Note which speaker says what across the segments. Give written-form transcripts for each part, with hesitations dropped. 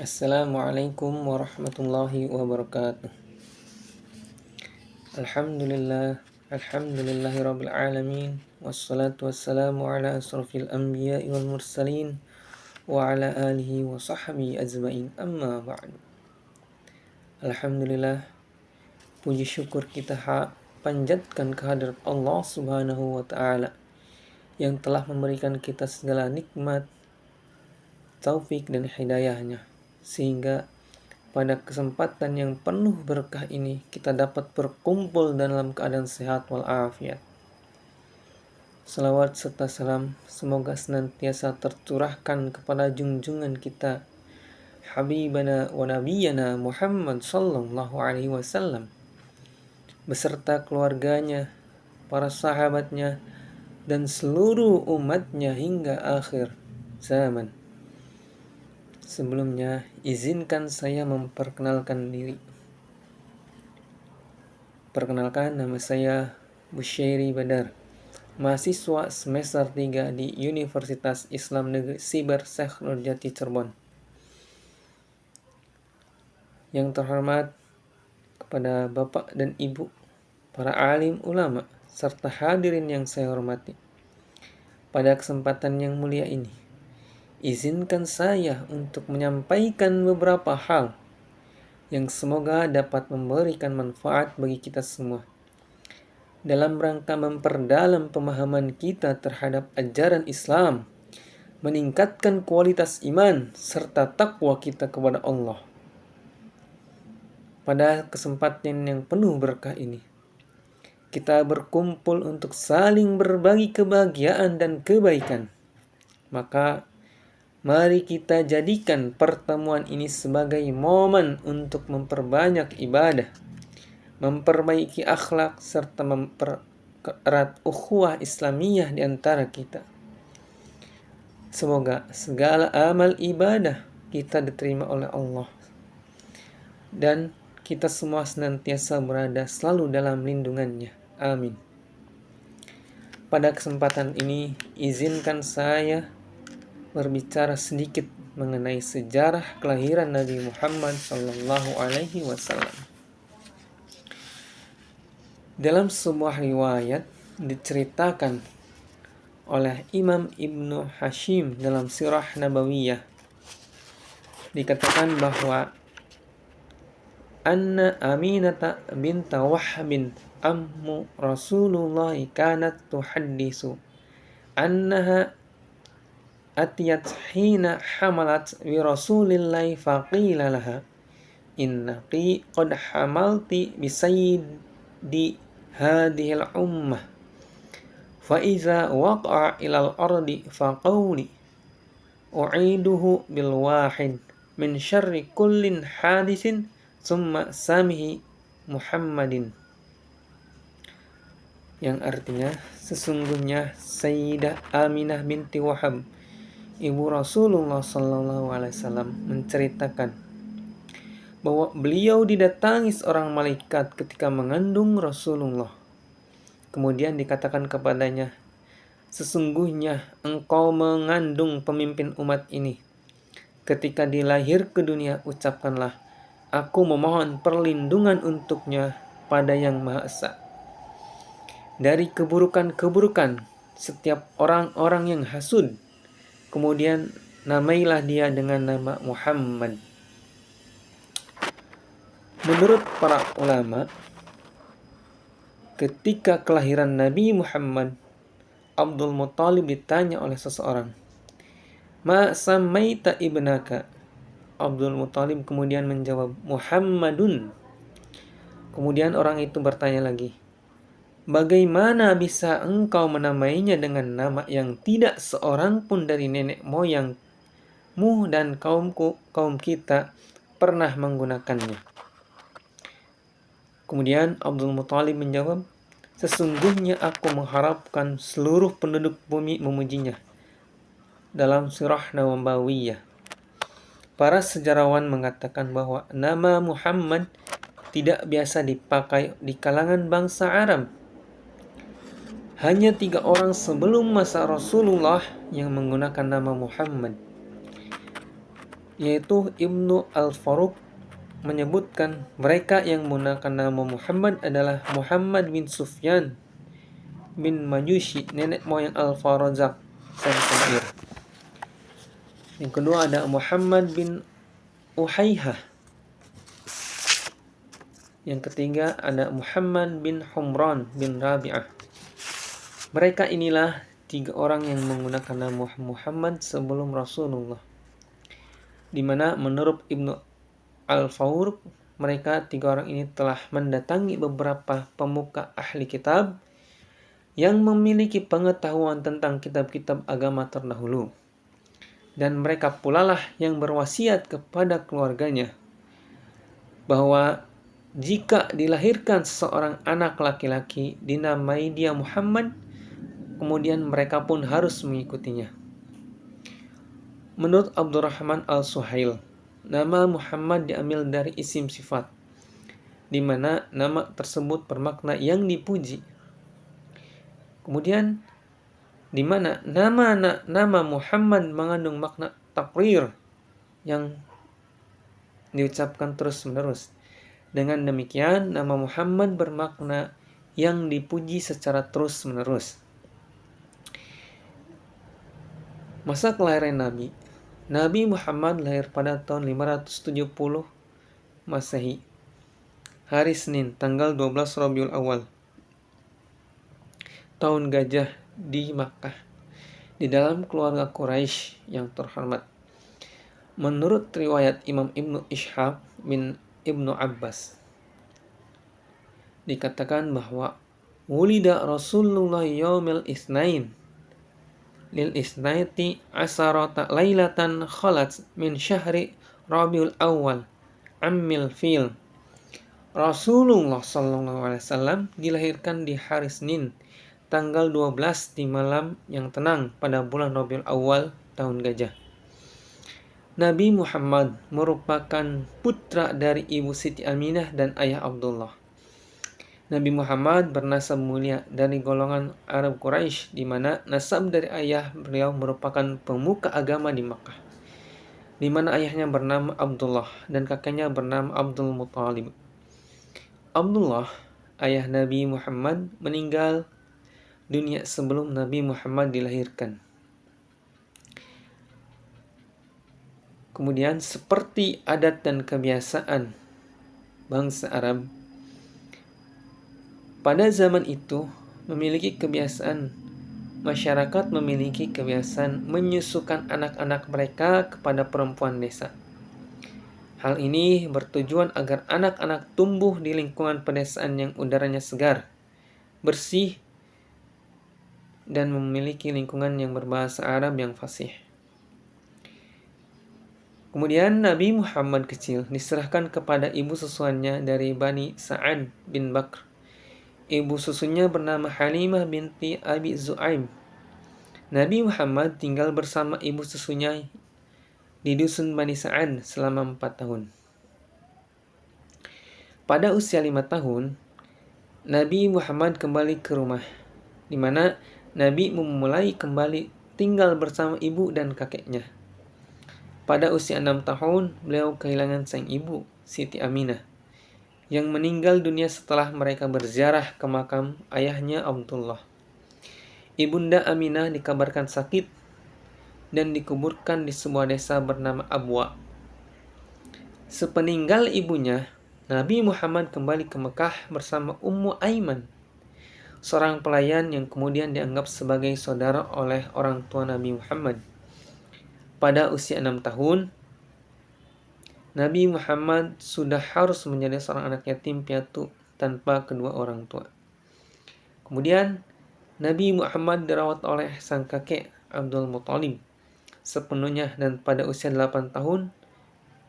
Speaker 1: Assalamualaikum warahmatullahi wabarakatuh. Alhamdulillahi rabbil alamin. Wassalatu wassalamu ala asrafil anbiya'i wal mursalin wa ala alihi wa sahbihi ajma'in, amma ba'du. Alhamdulillah, puji syukur kita panjatkan kehadirat Allah subhanahu wa ta'ala yang telah memberikan kita segala nikmat, taufik dan hidayahnya, sehingga pada kesempatan yang penuh berkah ini kita dapat berkumpul dalam keadaan sehat walafiat. Salawat serta salam semoga senantiasa tercurahkan kepada junjungan kita Habibana wa Nabiyana Muhammad sallallahu alaihi wasallam beserta keluarganya, para sahabatnya, dan seluruh umatnya hingga akhir zaman. Sebelumnya, izinkan saya memperkenalkan diri. Perkenalkan, nama saya Busyairi Badar, mahasiswa semester 3 di Universitas Islam Negeri Siber Syekh Nurjati Cirebon. Yang terhormat kepada Bapak dan Ibu, para alim ulama, serta hadirin yang saya hormati. Pada kesempatan yang mulia ini, izinkan saya untuk menyampaikan beberapa hal yang semoga dapat memberikan manfaat bagi kita semua dalam rangka memperdalam pemahaman kita terhadap ajaran Islam, meningkatkan kualitas iman serta takwa kita kepada Allah. Pada kesempatan yang penuh berkah ini, kita berkumpul untuk saling berbagi kebahagiaan dan kebaikan. Maka mari kita jadikan pertemuan ini sebagai momen untuk memperbanyak ibadah, memperbaiki akhlak, serta mempererat ukhuwah Islamiyah di antara kita. Semoga segala amal ibadah kita diterima oleh Allah dan kita semua senantiasa berada selalu dalam lindungannya. Amin. Pada kesempatan ini, izinkan saya berbicara sedikit mengenai sejarah kelahiran Nabi Muhammad sallallahu alaihi wasallam. Dalam sebuah riwayat diceritakan oleh Imam Ibnu Hashim dalam Sirah Nabawiyah, dikatakan bahwa Anna Aminata binta Wahbin ammu Rasulullah kanat tuhaddisu annaha atiyat hina hamalat bi Rasulillahi faqila laha innaki qad hamalti bi sayyidi hadhil ummah fa iza waqa'a ilal ardi faqawli u'iduhu bil wahid min syarri kullin hadisin summa samihi Muhammadin, yang artinya sesungguhnya Sayyidah Aminah binti Wahab, ibu Rasulullah sallallahu alaihi wasallam, menceritakan bahwa beliau didatangi seorang malaikat ketika mengandung Rasulullah. Kemudian dikatakan kepadanya, sesungguhnya engkau mengandung pemimpin umat ini. Ketika dilahir ke dunia, ucapkanlah, aku memohon perlindungan untuknya pada Yang Maha Esa dari keburukan-keburukan setiap orang-orang yang hasud. Kemudian namailah dia dengan nama Muhammad. Menurut para ulama, ketika kelahiran Nabi Muhammad, Abdul Muthalib ditanya oleh seseorang, Ma samaita ibnaka? Abdul Muthalib kemudian menjawab, Muhammadun. Kemudian orang itu bertanya lagi, bagaimana bisa engkau menamainya dengan nama yang tidak seorang pun dari nenek moyangmu dan kaum kita pernah menggunakannya? Kemudian Abdul Muthalib menjawab, sesungguhnya aku mengharapkan seluruh penduduk bumi memujinya. Dalam Sirah Nabawiyah, para sejarawan mengatakan bahwa nama Muhammad tidak biasa dipakai di kalangan bangsa Arab. Hanya 3 orang sebelum masa Rasulullah yang menggunakan nama Muhammad. yaitu Ibnu Al-Faruq menyebutkan mereka yang menggunakan nama Muhammad adalah Muhammad bin Sufyan bin Majushi, nenek moyang Al-Farazak sang penyair. Yang kedua ada Muhammad bin Uhaihah. Yang ketiga ada Muhammad bin Humran bin Rabi'ah. Mereka inilah 3 orang yang menggunakan nama Muhammad sebelum Rasulullah, di mana menurut Ibnu Al-Faruq mereka 3 orang ini telah mendatangi beberapa pemuka ahli kitab yang memiliki pengetahuan tentang kitab-kitab agama terdahulu, dan mereka pula lah yang berwasiat kepada keluarganya bahwa jika dilahirkan seorang anak laki-laki dinamai dia Muhammad, kemudian mereka pun harus mengikutinya. Menurut Abdurrahman Al-Suhail, nama Muhammad diambil dari isim sifat, di mana nama tersebut bermakna yang dipuji. Kemudian di mana nama Muhammad mengandung makna takrir yang diucapkan terus-menerus. Dengan demikian, nama Muhammad bermakna yang dipuji secara terus-menerus. Masa kelahiran Nabi Muhammad lahir pada tahun 570 Masehi, hari Senin, tanggal 12 Rabiul Awal, tahun Gajah, di Makkah, di dalam keluarga Quraisy yang terhormat. Menurut riwayat Imam Ibnu Ishaq bin Ibnu Abbas, dikatakan bahwa wulida Rasulullah yaumil isnain lil isnaiti asarata lailatan khalat min syahri Rabiul Awal ammil fil. Rasulullah SAW dilahirkan di hari Senin tanggal 12 di malam yang tenang pada bulan Rabiul Awal tahun Gajah. Nabi Muhammad merupakan putra dari ibu Siti Aminah dan ayah Abdullah. Nabi Muhammad bernasab mulia dari golongan Arab Quraisy, di mana nasab dari ayah beliau merupakan pemuka agama di Makkah, di mana ayahnya bernama Abdullah dan kakeknya bernama Abdul Muthalib. Abdullah, ayah Nabi Muhammad, meninggal dunia sebelum Nabi Muhammad dilahirkan. Kemudian seperti adat dan kebiasaan bangsa Arab pada zaman itu masyarakat memiliki kebiasaan menyusukan anak-anak mereka kepada perempuan desa. Hal ini bertujuan agar anak-anak tumbuh di lingkungan pedesaan yang udaranya segar, bersih, dan memiliki lingkungan yang berbahasa Arab yang fasih. Kemudian Nabi Muhammad kecil diserahkan kepada ibu susuannya dari Bani Sa'ad bin Bakr. Ibu susunya bernama Halimah binti Abi Zu'aim. Nabi Muhammad tinggal bersama ibu susunya di dusun Bani Sa'ad selama 4 tahun. Pada usia 5 tahun, Nabi Muhammad kembali ke rumah, di mana Nabi memulai kembali tinggal bersama ibu dan kakeknya. Pada usia 6 tahun, beliau kehilangan sang ibu, Siti Aminah, yang meninggal dunia setelah mereka berziarah ke makam ayahnya Abdullah. Ibunda Aminah dikabarkan sakit dan dikuburkan di sebuah desa bernama Abwa. Sepeninggal ibunya, Nabi Muhammad kembali ke Mekah bersama Ummu Aiman, seorang pelayan yang kemudian dianggap sebagai saudara oleh orang tua Nabi Muhammad. Pada usia 6 tahun, Nabi Muhammad sudah harus menjadi seorang anak yatim piatu tanpa kedua orang tua. Kemudian, Nabi Muhammad dirawat oleh sang kakek Abdul Muthalib sepenuhnya, dan pada usia 8 tahun,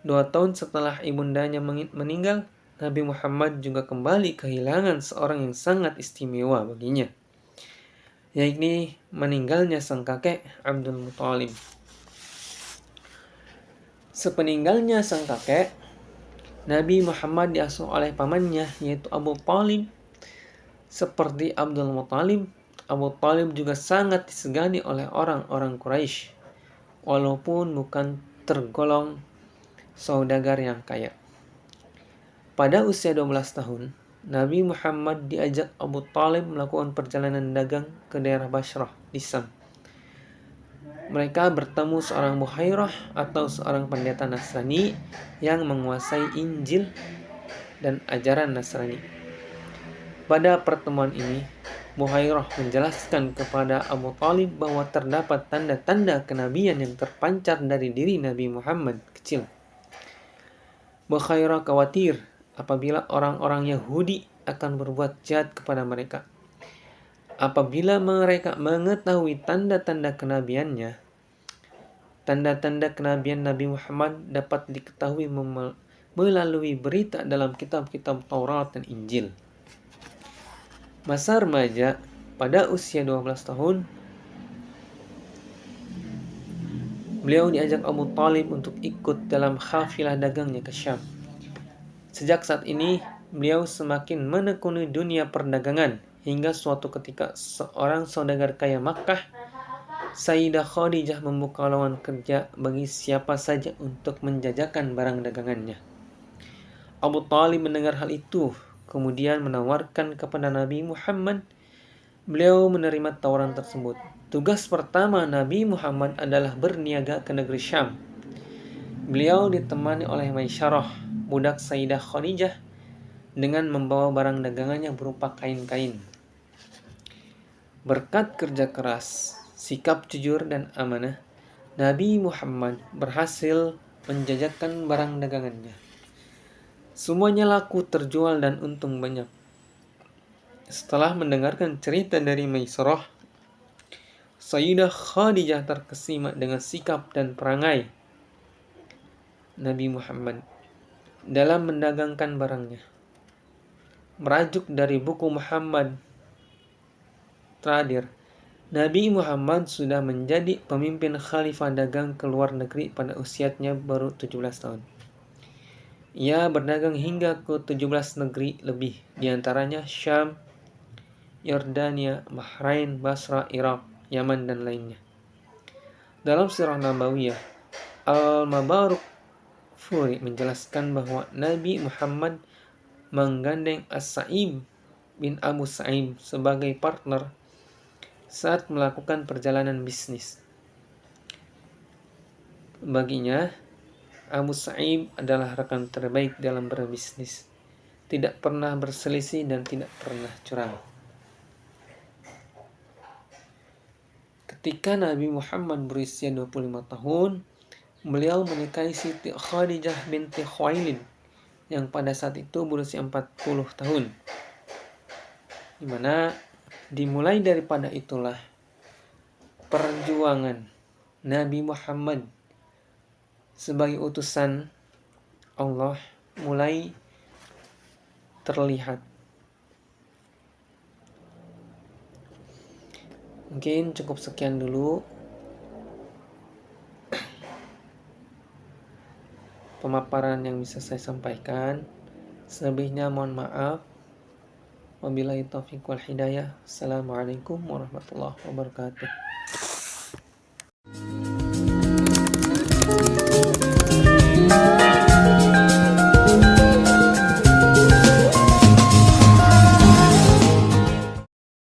Speaker 1: 2 tahun setelah ibundanya meninggal, Nabi Muhammad juga kembali kehilangan seorang yang sangat istimewa baginya, yakni meninggalnya sang kakek Abdul Muthalib. Sepeninggalnya sang kakek, Nabi Muhammad diasuh oleh pamannya, yaitu Abu Thalib. Seperti Abdul Muthalib, Abu Thalib juga sangat disegani oleh orang-orang Quraisy, walaupun bukan tergolong saudagar yang kaya. Pada usia 12 tahun, Nabi Muhammad diajak Abu Talib melakukan perjalanan dagang ke daerah Bashrah di Sam. Mereka bertemu seorang Buhairah atau seorang pendeta Nasrani yang menguasai Injil dan ajaran Nasrani. Pada pertemuan ini, Buhairah menjelaskan kepada Abu Talib bahwa terdapat tanda-tanda kenabian yang terpancar dari diri Nabi Muhammad kecil. Buhairah khawatir apabila orang-orang Yahudi akan berbuat jahat kepada mereka. Apabila mereka mengetahui tanda-tanda kenabiannya, tanda-tanda kenabian Nabi Muhammad dapat diketahui melalui berita dalam kitab-kitab Taurat dan Injil. Masa remaja, pada usia 12 tahun, beliau diajak Abu Talib untuk ikut dalam kafilah dagangnya ke Syam. Sejak saat ini, beliau semakin menekuni dunia perdagangan hingga suatu ketika seorang saudagar kaya Makkah, Sayyidah Khadijah, membuka lowongan kerja bagi siapa saja untuk menjajakan barang dagangannya. Abu Talib mendengar hal itu, kemudian menawarkan kepada Nabi Muhammad. Beliau menerima tawaran tersebut. Tugas pertama Nabi Muhammad adalah berniaga ke negeri Syam. Beliau ditemani oleh Maisyarah, budak Sayyidah Khadijah, dengan membawa barang dagangannya berupa kain-kain. Berkat kerja keras, sikap jujur dan amanah, Nabi Muhammad berhasil menjajakan barang dagangannya. Semuanya laku, terjual, dan untung banyak. Setelah mendengarkan cerita dari Maisyarah, Sayyidah Khadijah terkesima dengan sikap dan perangai Nabi Muhammad dalam mendagangkan barangnya. Merajuk dari buku Muhammad Tradir, Nabi Muhammad sudah menjadi pemimpin khalifah dagang ke luar negeri pada usianya baru 17 tahun. Ia berdagang hingga ke 17 negeri lebih, diantaranya Syam, Yordania, Bahrain, Basra, Irak, Yaman, dan lainnya. Dalam Sirah Nabawiyah, Al-Mabaruk Furi menjelaskan bahwa Nabi Muhammad menggandeng As-Sa'ib bin Abu Sa'ib sebagai partner saat melakukan perjalanan bisnis. Baginya, Abu Sa'ib adalah rekan terbaik dalam berbisnis, tidak pernah berselisih dan tidak pernah curang. Ketika Nabi Muhammad berusia 25 tahun, beliau menikahi Siti Khadijah binti Khuwailid yang pada saat itu berusia 40 tahun. Di mana dimulai daripada itulah perjuangan Nabi Muhammad sebagai utusan Allah mulai terlihat. Mungkin cukup sekian dulu pemaparan yang bisa saya sampaikan. Selebihnya mohon maaf. Wabillahi taufiq wal hidayah. Assalamualaikum warahmatullahi wabarakatuh.